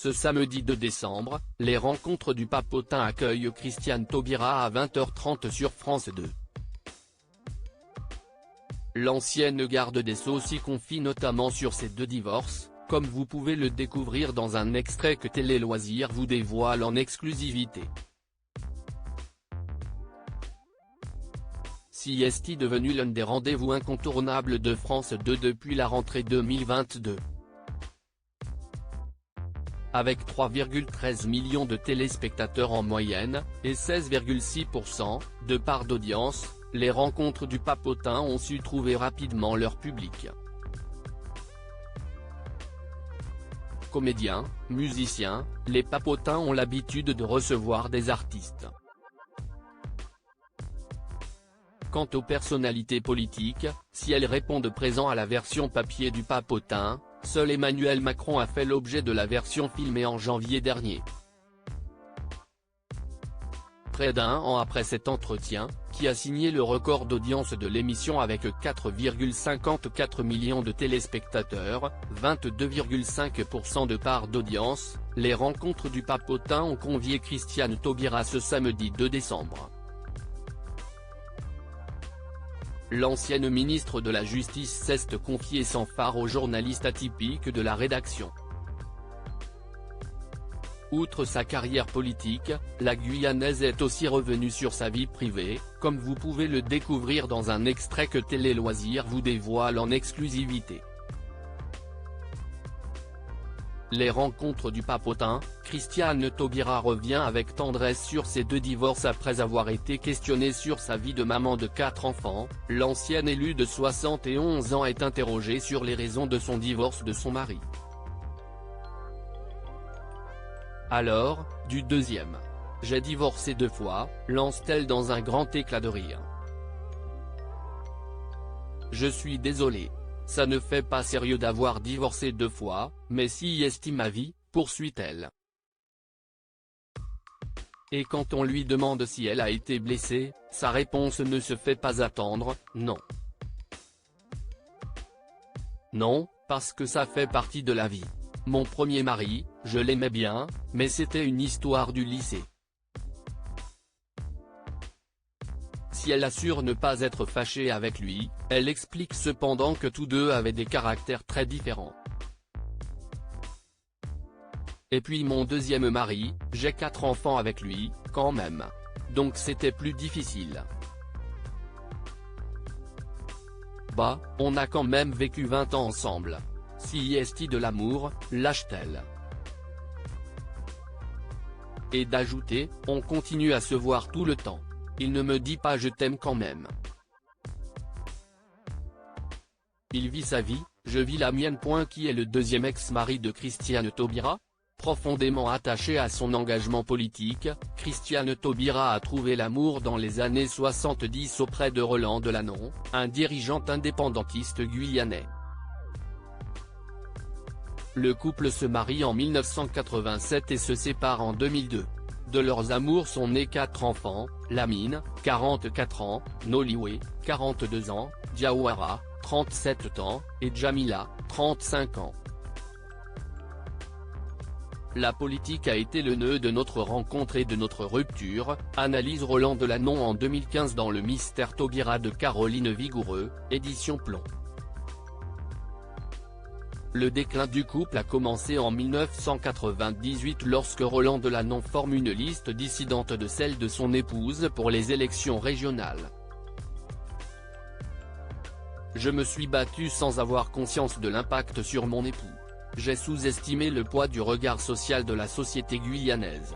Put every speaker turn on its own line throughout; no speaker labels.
Ce samedi 2 décembre, les rencontres du Papotin accueillent Christiane Taubira à 20h30 sur France 2. L'ancienne garde des Sceaux s'y confie notamment sur ses 2 divorces, comme vous pouvez le découvrir dans un extrait que Télé Loisirs vous dévoile en exclusivité. CST devenu l'un des rendez-vous incontournables de France 2 depuis la rentrée 2022. Avec 3,13 millions de téléspectateurs en moyenne, et 16,6% de part d'audience, les rencontres du Papotin ont su trouver rapidement leur public. Comédiens, musiciens, les Papotins ont l'habitude de recevoir des artistes. Quant aux personnalités politiques, si elles répondent présent à la version papier du Papotin, seul Emmanuel Macron a fait l'objet de la version filmée en janvier dernier. Près d'un an après cet entretien, qui a signé le record d'audience de l'émission avec 4,54 millions de téléspectateurs, 22,5% de part d'audience, les rencontres du Papotin ont convié Christiane Taubira ce samedi 2 décembre. L'ancienne ministre de la Justice s'est confiée sans phare aux journalistes atypiques de la rédaction. Outre sa carrière politique, la Guyanaise est aussi revenue sur sa vie privée, comme vous pouvez le découvrir dans un extrait que Télé Loisirs vous dévoile en exclusivité. Les rencontres du Papotin, Christiane Taubira revient avec tendresse sur ses 2 divorces après avoir été questionnée sur sa vie de maman de 4 enfants. L'ancienne élue de 71 ans est interrogée sur les raisons de son divorce de son mari. Alors, du deuxième. J'ai divorcé 2 fois, lance-t-elle dans un grand éclat de rire. Je suis désolée. Ça ne fait pas sérieux d'avoir divorcé 2 fois, mais si estime ma vie, poursuit-elle. Et quand on lui demande si elle a été blessée, sa réponse ne se fait pas attendre, non. Non, parce que ça fait partie de la vie. Mon premier mari, je l'aimais bien, mais c'était une histoire du lycée. Si elle assure ne pas être fâchée avec lui, elle explique cependant que tous 2 avaient des caractères très différents. Et puis mon deuxième mari, j'ai 4 enfants avec lui, quand même. Donc c'était plus difficile. Bah, on a quand même vécu 20 ans ensemble. Si est-il de l'amour, lâche-t-elle. Et d'ajouter, on continue à se voir tout le temps. Il ne me dit pas je t'aime quand même. Il vit sa vie, je vis la mienne. Qui est le deuxième ex-mari de Christiane Taubira ? Profondément attaché à son engagement politique, Christiane Taubira a trouvé l'amour dans les années 70 auprès de Roland Delanon, un dirigeant indépendantiste guyanais. Le couple se marie en 1987 et se sépare en 2002. De leurs amours sont nés 4 enfants, Lamine, 44 ans, Noliwe, 42 ans, Diawara, 37 ans, et Jamila, 35 ans. La politique a été le nœud de notre rencontre et de notre rupture, analyse Roland Delanon en 2015 dans Le Mystère Taubira de Caroline Vigoureux, édition Plomb. Le déclin du couple a commencé en 1998 lorsque Roland Delanon forme une liste dissidente de celle de son épouse pour les élections régionales. Je me suis battu sans avoir conscience de l'impact sur mon époux. J'ai sous-estimé le poids du regard social de la société guyanaise.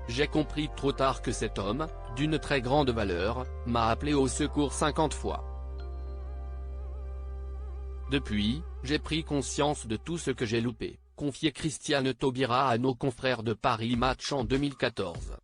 J'ai compris trop tard que cet homme, d'une très grande valeur, m'a appelé au secours 50 fois. Depuis, j'ai pris conscience de tout ce que j'ai loupé, confiait Christiane Taubira à nos confrères de Paris Match en 2014.